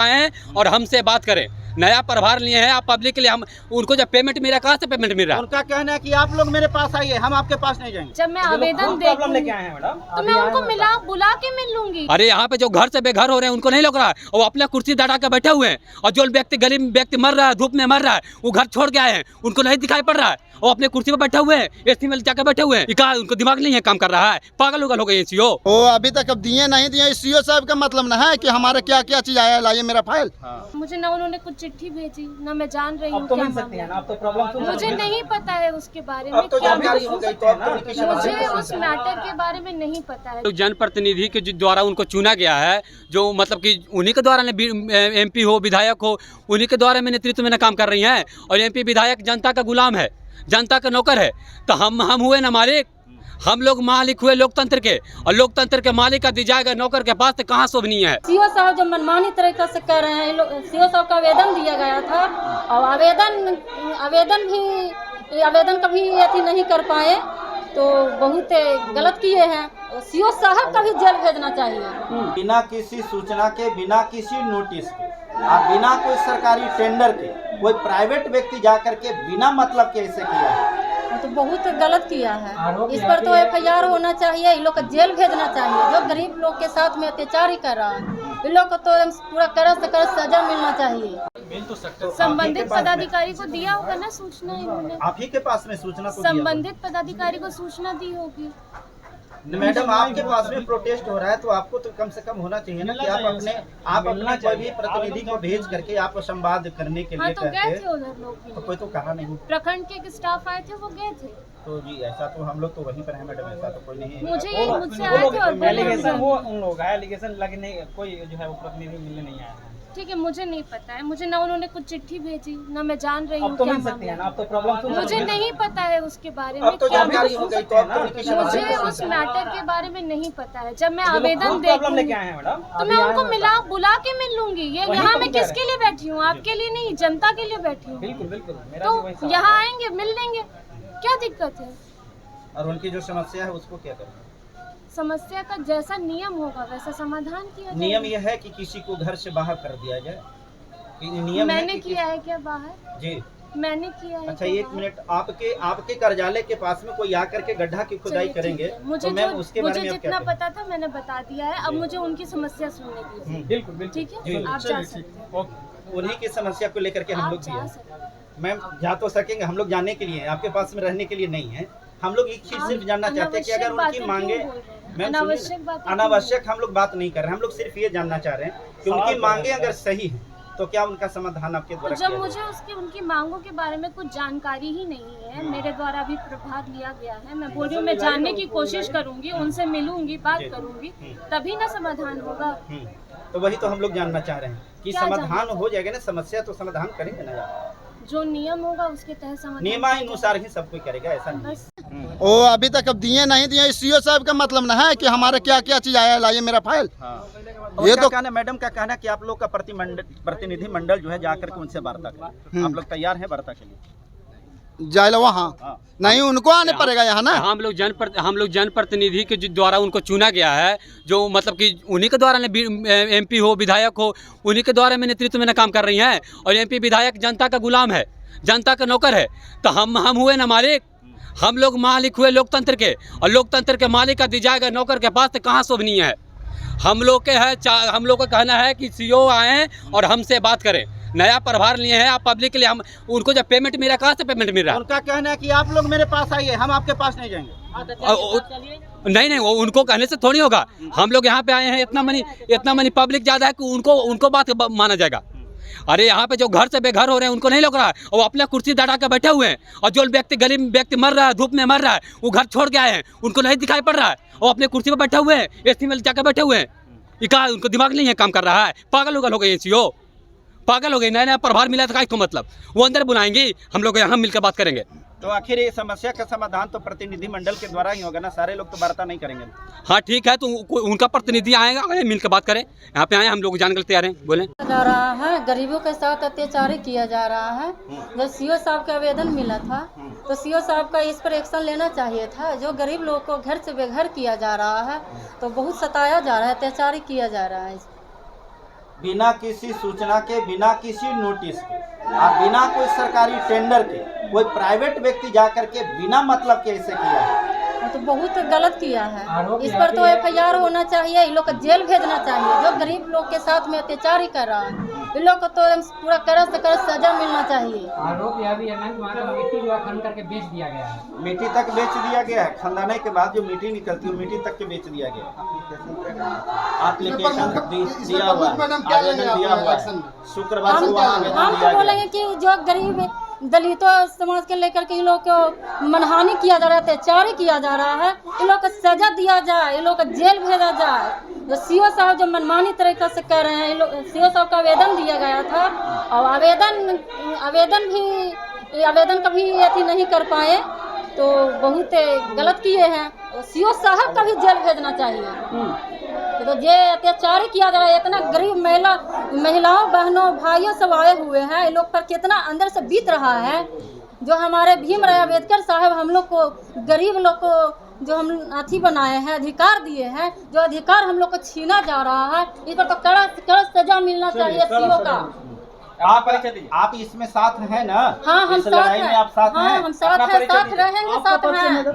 आए और हमसे बात करें। नया प्रभार लिए हैं आप पब्लिक के लिए, हम उनको जब पेमेंट मिल रहा है, कहाँ से पेमेंट मिल रहा है? उनका कहना है कि आप लोग मेरे पास आइए, हम आपके पास नहीं जाएंगे। जब मैं आवेदन लेके आए हैं मैडम, तो मैं उनको बुला के मिल लूंगी। अरे यहाँ पे जो घर से बेघर हो रहे हैं उनको नहीं लग रहा है, और अपने कुर्सी डटा के बैठे हुए हैं, और जो व्यक्ति गरीब व्यक्ति मर रहा है, धूप में मर रहा है, वो घर छोड़ के आए हैं, उनको नहीं दिखाई पड़ रहा है, और अपने कुर्सी पे बैठे हुए हैं, एसी में जाकर बैठे हुए हैं। क्या उनको दिमाग नहीं है, काम कर रहा है? पागल उगल हो गए सीओ। वो अभी तक अब दिए नहीं दिए, सीओ साहब का मतलब ना है कि हमारे क्या क्या चीज आया, लाइए मेरा फाइल। मुझे ना उन्होंने कुछ चिट्ठी भेजी, ना मैं जान रही हूँ तो मिल सकती है ना, अब तो प्रॉब्लम मुझे नहीं पता है उसके बारे में। अब तो जानकारी हो गई, तो अब तो उनकी मुझे उस मैटर के बारे में नहीं पता है। तो जनप्रतिनिधि के द्वारा उनको चुना गया है, जो मतलब कि उन्हीं के द्वारा एमपी हो, विधायक हो, उन्हीं के द्वारा में नेतृत्व में काम कर रही हैं। और एमपी विधायक जनता का गुलाम है, जनता का नौकर है। तो हम हुए ना मालिक, हम लोग मालिक हुए लोकतंत्र के, और लोकतंत्र के मालिक का दी जाएगा नौकर के पास, तो कहाँ शोभनीय है? सीओ साहब जो मनमानी तरीका से कर रहे हैं, सीओ साहब का आवेदन दिया गया था, और आवेदन कभी अथी नहीं कर पाए, तो बहुत गलत किए हैं। सीओ साहब का भी जेल भेजना चाहिए। बिना किसी सूचना के, बिना किसी नोटिस के, आप बिना कोई सरकारी टेंडर के, कोई प्राइवेट व्यक्ति जाकर के बिना मतलब के ऐसे किया है, तो बहुत गलत किया है। इस पर तो FIR होना चाहिए, इन लोग को जेल भेजना चाहिए। जो गरीब लोग के साथ में अत्याचार ही कर रहा है, इन लोग को तो पूरा कड़क से कड़क सजा मिलना चाहिए। संबंधित पदाधिकारी को दिया होगा ना सूचना, इन्होंने आप ही के पास में सूचना तो दिया होगा। संबंधित पदाधिकारी को सूचना दी होगी। मैडम आपके पास में प्रोटेस्ट हो रहा है, तो आपको तो कम से कम होना चाहिए ना कि आप अपने कोई भी प्रतिनिधि को भेज करके आप संवाद करने के लिए हाँ, तो गए थे उधर लोग भी। तो कोई तो कहा नहीं। प्रखंड के एक स्टाफ आए थे, वो गए थे। तो जी ऐसा तो हम लोग तो वहीं पर हैं मैडम, ऐसा तो कोई नहीं है। मुझसे आए थे और बोले एलिगेशन, वो उन लोग का एलिगेशन लगने, कोई जो है वो प्रतिनिधि मिलने नहीं आया है। ठीक है, मुझे नहीं पता है। मुझे ना उन्होंने कुछ चिट्ठी भेजी, ना मैं जान रही हूँ अब तो क्या मिल सकती है मामला ना, अब तो प्रॉब्लम मुझे नहीं पता है उसके बारे में। अब तो क्या जानकारी हो गई, तो अब तो उनकी मुझे उस मैटर के बारे में नहीं पता है। जब मैं आवेदन प्रॉब्लम लेके देखूंगी आए हैं मैडम, तो मैं उनको बुला के मिल लूंगी। ये यहाँ मैं किसके लिए बैठी हूँ? आपके लिए नहीं, जनता के लिए बैठी हूँ। बिल्कुल बिल्कुल, मेरा भी वही तो सवाल यहाँ आएंगे, मिल लेंगे, क्या दिक्कत है? और उनकी जो समस्या है उसको क्या करें? समस्या का जैसा नियम होगा वैसा समाधान किया नियम जाएगा। यह है कि किसी को घर से बाहर कर दिया जाए। नियम मैंने है कि किया है क्या बाहर? जी मैंने किया है अच्छा, क्या एक बाहर? मिनट, आपके कार्यालय के पास में कोई आकर के गड्ढा की खुदाई चलिए, करेंगे ठीक है। मुझे तो मैम उसके बारे में आप जितना क्या पता था मैंने बता दिया है। अब मुझे उनकी समस्या सुनने दीजिए। बिल्कुल बिल्कुल। ठीक है, जी, आप जा सकते हैं। उन्हीं की समस्या को लेकर के हम आप लोग भी जा हैं। सकते हैं। मैम जा तो सकेंगे, हम लोग जाने के लिए हैं, आपके पास में रहने के लिए नहीं है। हम लोग एक चीज सिर्फ जानना चाहते हैं कि अगर उनकी मांगे, मैम अनावश्यक बातें अनावश्यक हम लोग बात नहीं कर रहे हैं, हम लोग सिर्फ ये जानना चाह रहे हैं कि उनकी मांगे अगर सही है तो क्या उनका समाधान आपके द्वारा जब किया मुझे उनकी मांगों के बारे में कुछ जानकारी ही नहीं है, मेरे द्वारा भी प्रभार लिया गया है। मैं बोल रही हूँ, मैं जानने की कोशिश करूंगी, उनसे मिलूंगी, बात करूंगी, तभी ना समाधान होगा। तो वही तो हम लोग जानना चाह रहे हैं कि क्या समाधान जानना हो जाएगा ना, समस्या तो समाधान करेंगे ना यार। जो नियम होगा उसके तहत समाधान नियमानुसार ही सब कोई करेगा, ऐसा नहीं। बस। वो अभी तक अब दिए नहीं दिए, सीओ साहब का मतलब ना है कि हमारे क्या क्या चीज आया, लाइए मेरा फाइल। ये तो कहना, मैडम का कहना कि आप लोग का प्रतिनिधि मंडल जो है जाकर के उनसे वार्ता करें। आप लोग तैयार हैं वार्ता के लिए? जाए वहाँ नहीं, उनको आने पड़ेगा यहाँ ना। हम लोग जनप्रतिनिधि के द्वारा उनको चुना गया है, जो मतलब कि उन्हीं के द्वारा एमपी हो, विधायक हो, उन्हीं के द्वारा में नेतृत्व में काम कर रही हैं। और एमपी विधायक जनता का गुलाम है, जनता का नौकर है। तो हम हुए ना मालिक, हम लोग मालिक हुए लोकतंत्र के, और लोकतंत्र के मालिक का दी जाएगा नौकर के पास, तो कहाँ शोभनीय है? हम लोग का कहना है कि सीओ आए और हमसे बात करें। नया प्रभार लिए हैं आप पब्लिक के लिए, हम उनको जब पेमेंट मिल रहा है, कहाँ से पेमेंट मिल रहा है? उनका कहना है कि आप लोग मेरे पास आइए, हम आपके पास नहीं जाएंगे। नहीं, वो उनको कहने से थोड़ी होगा। हम लोग यहाँ पे आए हैं, इतना मनी पब्लिक ज़्यादा है कि उनको बात माना जाएगा। अरे यहाँ पे जो घर से बेघर हो रहे हैं उनको नहीं लग रहा है, और अपने कुर्सी डटा के बैठे हुए हैं, और जो व्यक्ति गरीब व्यक्ति मर रहा है, धूप में मर रहा है, वो घर छोड़ के आए हैं, उनको नहीं दिखाई पड़ रहा है, और अपने कुर्सी पे बैठे हुए हैं, एसी में जाकर बैठे हुए हैं। क्या उनको दिमाग नहीं है, काम कर रहा है? पागल उगल हो गए सीओ, पागल हो गए। नया प्रभार मिला था, इसको मतलब वो अंदर बुलाएंगे, हम लोग यहाँ मिलकर बात करेंगे। तो आखिर ये समस्या का समाधान तो प्रतिनिधि मंडल के द्वारा ही होगा ना, सारे लोग तो वार्ता नहीं करेंगे। हाँ ठीक है, तो उनका प्रतिनिधि आएगा, मिलकर बात करें। यहाँ पे आए, हम लोग जानने के लिए तैयार हैं, बोलें। जा रहा है, गरीबों के साथ अत्याचार किया जा रहा है। जब सीओ साहब का आवेदन मिला था तो सीओ साहब का इस पर एक्शन लेना चाहिए था। जो गरीब लोगों को घर से बेघर किया जा रहा है, तो बहुत सताया जा रहा है, अत्याचार किया जा रहा है। बिना किसी सूचना के, बिना किसी नोटिस के, आप बिना कोई सरकारी टेंडर के कोई प्राइवेट व्यक्ति जाकर के बिना मतलब के ऐसे किया है, तो बहुत गलत किया है। इस पर तो FIR होना चाहिए, इन लोग को जेल भेजना चाहिए। जो गरीब लोग के साथ में अत्याचार ही कर रहा है, इन लोग को तो पूरा कड़क से कड़क सजा मिलना चाहिए। आरोप यह भी है मैम, वहाँ का मिट्टी जो है खनन करके बेच दिया गया है। मिट्टी तक बेच दिया गया है, खंदाने के बाद जो मिट्टी निकलती है मिट्टी तक के बेच दिया गया है। एप्लीकेशन दिया हुआ है, आवेदन दिया हुआ है, शुक्रवार को आवेदन हम दिया तो बोलेंगे कि जो गरीब दलितों समाज के लेकर के इन लोग को मनहानि किया जा रहा है, अत्याचार किया जा रहा है, इन लोग को सजा दिया जाए, इन लोग को जेल भेजा जाए। जो CO साहब जो मनमानी तरीका से कर रहे हैं, CO साहब का आवेदन दिया गया था और आवेदन कभी अथी नहीं कर पाए, तो बहुत गलत किए हैं। CO साहब का भी जेल भेजना चाहिए। तो ये अत्याचार किया जा रहा है, इतना गरीब महिलाओं बहनों भाइयों सब आए हुए हैं, इन लोग पर कितना अंदर से बीत रहा है। जो हमारे भीमराव अम्बेडकर साहब हम लोग को, गरीब लोग को जो हम अथी बनाए हैं, अधिकार दिए हैं, जो अधिकार हम लोग को छीना जा रहा है, इस पर तो कड़क सजा मिलना चाहिए CO का। आप इसमें साथ हैं ना? हाँ हम इस साथ लड़ाई में हैं, आप साथ हाँ हैं? हम साथ हैं, साथ रहेंगे, साथ हैं।